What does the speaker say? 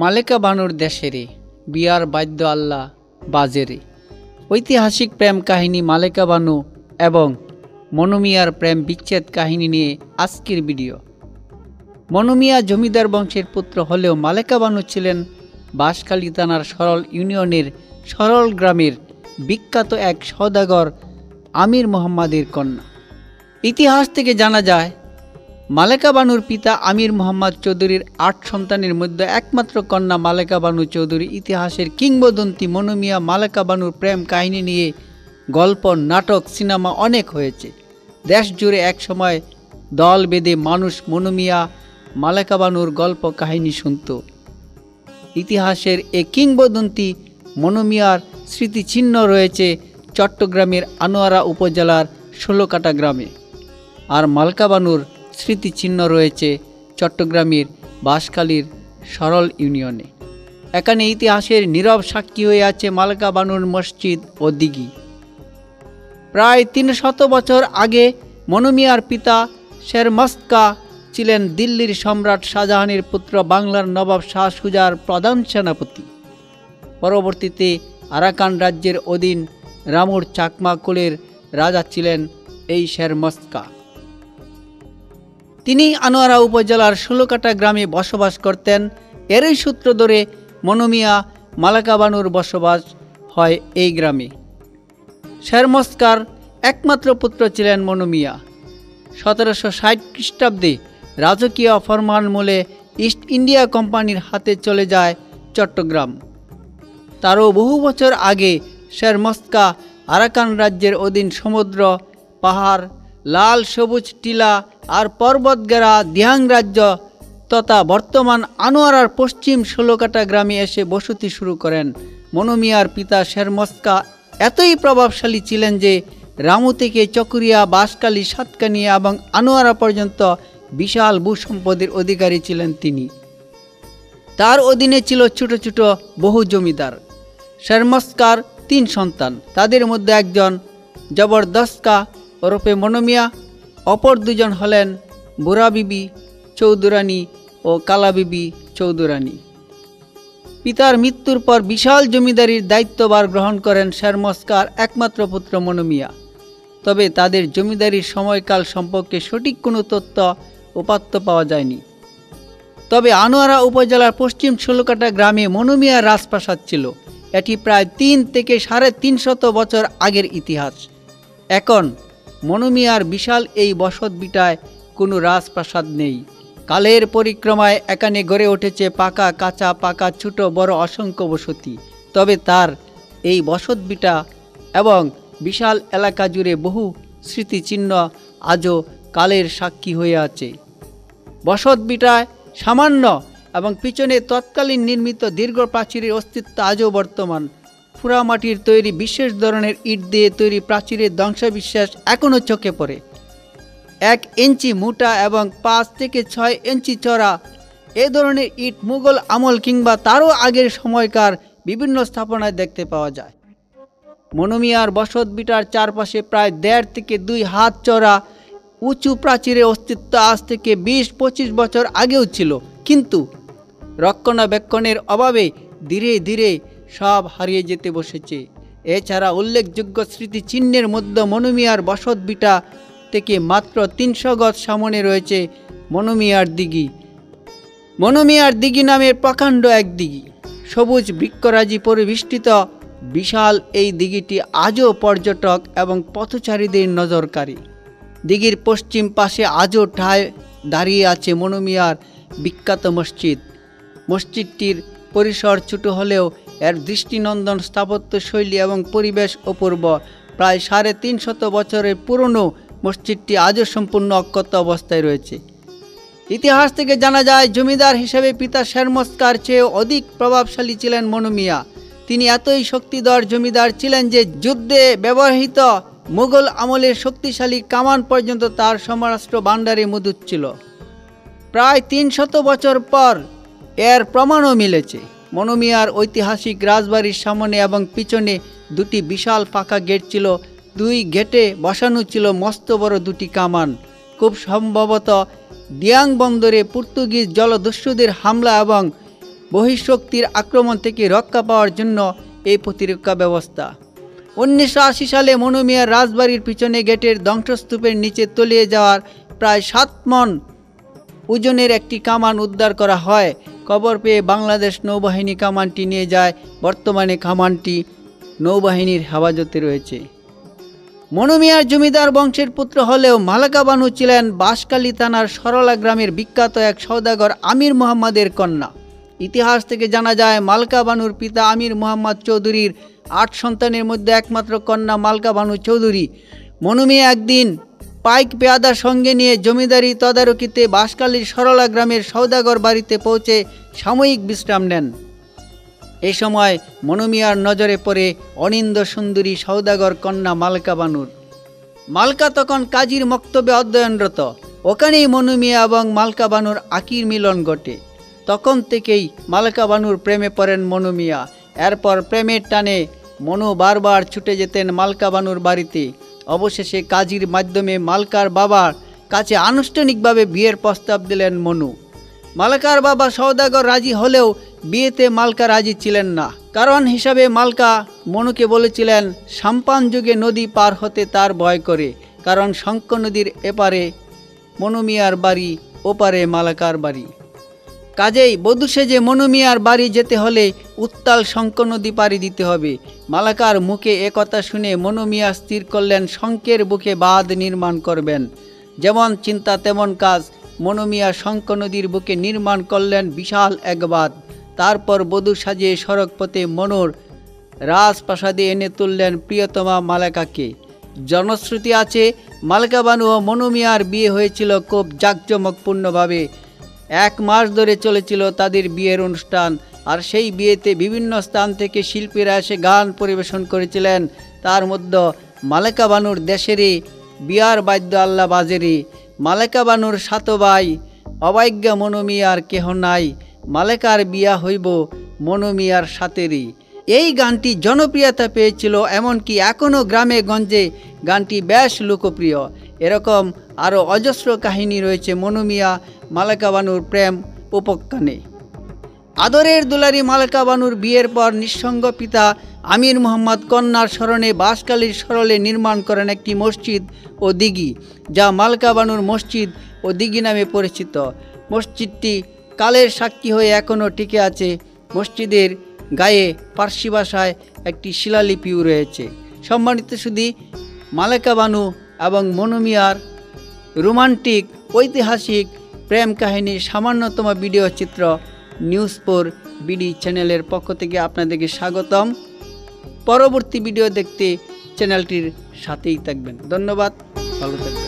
মালেকা বানুর দেশেরে বিয়ার বাদ্য আল্লাহ বাজেরে। ঐতিহাসিক প্রেম কাহিনী মালেকা বানু এবং মনু মিয়ার প্রেম বিচ্ছেদ কাহিনী নিয়ে আজকের ভিডিও। মনু মিয়া জমিদার বংশের পুত্র হলেও মালেকা বানু ছিলেন বাঁশখালী থানার সরল ইউনিয়নের সরল গ্রামের বিখ্যাত এক সওদাগর আমির মোহাম্মদের কন্যা। ইতিহাস থেকে জানা যায় মালেকা বানুর পিতা আমির মোহাম্মদ চৌধুরীর 8 সন্তানের মধ্যে একমাত্র কন্যা মালেকা বানু চৌধুরী। ইতিহাসের কিংবদন্তি মনু মিয়া মালেকা বানুর প্রেম কাহিনী নিয়ে গল্প, নাটক, সিনেমা অনেক হয়েছে। দেশ জুড়ে একসময় দল বেঁধে মানুষ মনু মিয়া মালেকা বানুর গল্প কাহিনী শুনত। ইতিহাসের এ কিংবদন্তি মনু মিয়ার স্মৃতিচিহ্ন রয়েছে চট্টগ্রামের আনোয়ারা উপজেলার 16 কাটা গ্রামে, আর মালেকা বানুর স্মৃতিচিহ্ন রয়েছে চট্টগ্রামের বাঁশখালীর সরল ইউনিয়নে। এখানে ইতিহাসের নীরব সাক্ষী হয়ে আছে মালেকা বানুর মসজিদ ও দিঘি। প্রায় 300 বছর আগে মনু মিয়ার পিতা শের মস্কা ছিলেন দিল্লির সম্রাট শাহজাহানের পুত্র, বাংলার নবাব শাহ সুজার প্রধান সেনাপতি। পরবর্তীতে আরাকান রাজ্যের অধীন রামুর চাকমা কুলের রাজা ছিলেন এই শের মস্কা। তিনি আনোয়ারা উপজেলার 16 কাটা গ্রামে বসবাস করতেন। এরই সূত্র ধরে মনু মিয়া মালেকা বানুর বসবাস হয় এই গ্রামে। শের মস্কার একমাত্র পুত্র ছিলেন মনু মিয়া। 1760 খ্রিস্টাব্দে রাজকীয় ফরমানমূলে ইস্ট ইন্ডিয়া কোম্পানির হাতে চলে যায় চট্টগ্রাম। তারও বহু বছর আগে শের মস্কা আরাকান রাজ্যের অধীন সমুদ্র, পাহাড়, লাল সবুজ টিলা আর পর্বতঘেরা দিহাং রাজ্য তথা বর্তমান আনোয়ারার পশ্চিম 16 কাটা গ্রামে এসে বসতি শুরু করেন। মনু মিয়ার পিতা শের মস্কা এতই প্রভাবশালী ছিলেন যে রামু থেকে চকুরিয়া, বাঁশখালী, সাতকানিয়া এবং আনোয়ারা পর্যন্ত বিশাল ভূসম্পদের অধিকারী ছিলেন তিনি। তার অধীনে ছিল ছোট ছোট বহু জমিদার। শের মস্কার 3 সন্তান, তাদের মধ্যে একজন জবরদস্কা ওরফে মনু মিয়া, অপর 2 জন হলেন বুড়া বিবি চৌধুরানী ও কালা বিবি চৌধুরানী। পিতার মৃত্যুর পর বিশাল জমিদারির দায়িত্বভার গ্রহণ করেন শের মস্কার একমাত্র পুত্র মনু মিয়া। তবে তাদের জমিদারির সময়কাল সম্পর্কে সঠিক কোনো তথ্য উপাত্ত পাওয়া যায়নি। তবে আনোয়ারা উপজেলার পশ্চিম 16 কাটা গ্রামে মনু মিয়ার রাজপ্রাসাদ ছিল। এটি প্রায় 3 থেকে 350 বছর আগের ইতিহাস। এখন মনু মিয়ার বিশাল এই বসত ভিটায় কোনো রাজপ্রাসাদ নেই। কালের পরিক্রমায় এখানে গড়ে উঠেছে পাকা, কাঁচা, পাকা, ছোট বড় অসংখ্য বসতি। তবে তার এই বসত ভিটা এবং বিশাল এলাকা জুড়ে বহু স্মৃতিচিহ্ন আজও কালের সাক্ষী হয়ে আছে। বসত ভিটায় সামান্য এবং পিছনে তৎকালীন নির্মিত দীর্ঘ প্রাচীরের অস্তিত্ব আজও বর্তমান। পুরা মাটির তৈরি বিশেষ ধরনের ইট দিয়ে তৈরি প্রাচীরের ধ্বংসাবশেষ এখনও চোখে পড়ে। 1 ইঞ্চি মোটা এবং 5 থেকে 6 ইঞ্চি চড়া এ ধরনের ইট মুঘল আমল কিংবা তারও আগের সময়কার বিভিন্ন স্থাপনায় দেখতে পাওয়া যায়। মনু মিয়ার বসত ভিটার চারপাশে প্রায় 1.5 থেকে 2 হাত চড়া উঁচু প্রাচীরের অস্তিত্ব আজ থেকে 20-25 বছর আগেও ছিল, কিন্তু রক্ষণাবেক্ষণের অভাবে ধীরে ধীরে সব হারিয়ে যেতে বসেছে। এছাড়া উল্লেখযোগ্য স্মৃতিচিহ্নের মধ্যে মনু মিয়ার বসত ভিটা থেকে মাত্র 300 গজ সামনে রয়েছে মনু মিয়ার দিঘি। মনু মিয়ার দিঘি নামের প্রকাণ্ড এক দিঘি, সবুজ বৃক্ষরাজি পরিবেষ্টিত বিশাল এই দিঘিটি আজও পর্যটক এবং পথচারীদের নজরকারী। দিঘির পশ্চিম পাশে আজও ঠায় দাঁড়িয়ে আছে মনু মিয়ার বিখ্যাত মসজিদ। মসজিদটির পরিসর ছোট হলেও এর দৃষ্টিনন্দন স্থাপত্য শৈলী এবং পরিবেশ অপূর্ব। প্রায় 350 বছরের পুরনো মসজিদটি আজও সম্পূর্ণ অক্ষত অবস্থায় রয়েছে। ইতিহাস থেকে জানা যায় জমিদার হিসেবে পিতা শের মস্কার চেয়েও অধিক প্রভাবশালী ছিলেন মনু মিয়া। তিনি এতই শক্তিধর জমিদার ছিলেন যে যুদ্ধে ব্যবহৃত মুঘল আমলের শক্তিশালী কামান পর্যন্ত তার সমরাস্ত্র ভাণ্ডারে মজুদ ছিল। প্রায় 300 বছর পর এর প্রমাণও মিলেছে। মনু মিয়ার ঐতিহাসিক রাজবাড়ির সামনে এবং পিছনে 2টি বিশাল ফাঁকা গেট ছিল। 2 গেটে বসানো ছিল মস্ত বড় 2টি কামান। খুব সম্ভবত দিয়াং বন্দরে পর্তুগিজ জলদস্যুদের হামলা এবং বহিঃশক্তির আক্রমণ থেকে রক্ষা পাওয়ার জন্য এই প্রতিরক্ষা ব্যবস্থা। 1980 সালে মনু মিয়ার রাজবাড়ির পিছনে গেটের ধ্বংসস্তূপের নিচে তলিয়ে যাওয়ার প্রায় 7 মণ ওজনের একটি কামান উদ্ধার করা হয়। খবর পেয়ে বাংলাদেশ নৌবাহিনী কামানটি নিয়ে যায়। বর্তমানে কামানটি নৌবাহিনীর হেফাজতে রয়েছে। মনু মিয়ার জমিদার বংশের পুত্র হলেও মালাকা বানু ছিলেন বাঁশখালী থানার সরলা গ্রামের বিখ্যাত এক সওদাগর আমির মোহাম্মদের কন্যা। ইতিহাস থেকে জানা যায় মালকা বানুর পিতা আমির মোহাম্মদ চৌধুরীর 8 সন্তানের মধ্যে একমাত্র কন্যা মালকা বানু চৌধুরী। মনু মিয়া একদিন পাইক পেয়াদা সঙ্গে নিয়ে জমিদারি তদারকিতে বাঁশখালীর সরলা গ্রামের সওদাগর বাড়িতে পৌঁছে সাময়িক বিশ্রাম নেন। এ সময় মনু মিয়ার নজরে পড়ে অনিন্দ সুন্দরী সওদাগর কন্যা মালকা বানুর। মালকা তখন কাজীর মক্তবে অধ্যয়নরত। ওখানেই মনু মিয়া এবং মালকা বানুর আকির মিলন ঘটে। তখন থেকেই মালকা বানুর প্রেমে পড়েন মনু মিয়া। এরপর প্রেমের টানে মনু বারবার ছুটে যেতেন মালকা বানুর বাড়িতে। অবশেষে কাজীর মাধ্যমে মালকার বাবার কাছে আনুষ্ঠানিকভাবে বিয়ের প্রস্তাব দিলেন মনু। মালকার বাবা সওদাগর রাজি হলেও বিয়েতে মালকা রাজি ছিলেন না। কারণ হিসাবে মালকা মনুকে বলেছিলেন সাম্পান যুগে নদী পার হতে তার ভয় করে, কারণ শঙ্খ নদীর এপারে মনু মিয়ার বাড়ি, ওপারে মালাকার বাড়ি। কাজেই বধূ সেজে মনু মিয়ার বাড়ি যেতে হলে উত্তাল শঙ্খ নদী পাড়ি দিতে হবে। মালাকার মুখে একথা শুনে মনু মিয়া স্থির করলেন শঙ্খের বুকে বাঁধ নির্মাণ করবেন। যেমন চিন্তা তেমন কাজ। মনু মিয়া শঙ্খ নদীর বুকে নির্মাণ করলেন বিশাল এক বাঁধ। তারপর বধূ সাজিয়ে সড়ক পথে মনুর রাজপ্রাসাদে এনে তুললেন প্রিয়তমা মালাকাকে। জনশ্রুতি আছে মালকা বানু ও মনু মিয়ার বিয়ে হয়েছিল খুব জাঁকজমকপূর্ণভাবে। 1 মাস ধরে চলেছিল তাদের বিয়ের অনুষ্ঠান। আর সেই বিয়েতে বিভিন্ন স্থান থেকে শিল্পীরা এসে গান পরিবেশন করেছিলেন। তার মধ্যে মালকা বানুর দেশেরই বিয়ার বাদ্য আল্লাহ বাজেরি, মালকা বানুর সাত ভাই, অবাজ্ঞা মনু মিয়ার কেহ নাই, মালেকার বিয়া হইব মনু মিয়ার সাথেরই। এই গানটি জনপ্রিয়তা পেয়েছিল, এমনকি এখনও গ্রামে গঞ্জে গানটি বেশ লোকপ্রিয়। এরকম আরও অজস্র কাহিনী রয়েছে মনু মিয়া মালকা বানুর প্রেম উপাখ্যানে। আদরের দুলারি মালকা বানুর বিয়ের পর নিঃসঙ্গ পিতা আমির মোহাম্মদ কন্যার স্মরণে বাঁশখালীর সরলে নির্মাণ করেন একটি মসজিদ ও দিঘি, যা মালকা বানুর মসজিদ ও দিঘি নামে পরিচিত। মসজিদটি কালের সাক্ষী হয়ে এখনও টিকে আছে। মসজিদের গায়ে পার্সি ভাষায় একটি শিলালিপিও রয়েছে। সম্মানিত সুধী, মালকা বানু এবং মনু মিয়ার রোমান্টিক ঐতিহাসিক প্রেম কাহিনীর সামান্যতম ভিডিও চিত্র নিউজ 4 বিডি চ্যানেলের পক্ষ থেকে আপনাদেরকে স্বাগতম। পরবর্তী ভিডিও দেখতে চ্যানেলটির সাথেই থাকবেন। ধন্যবাদ, ভালো থাকবেন।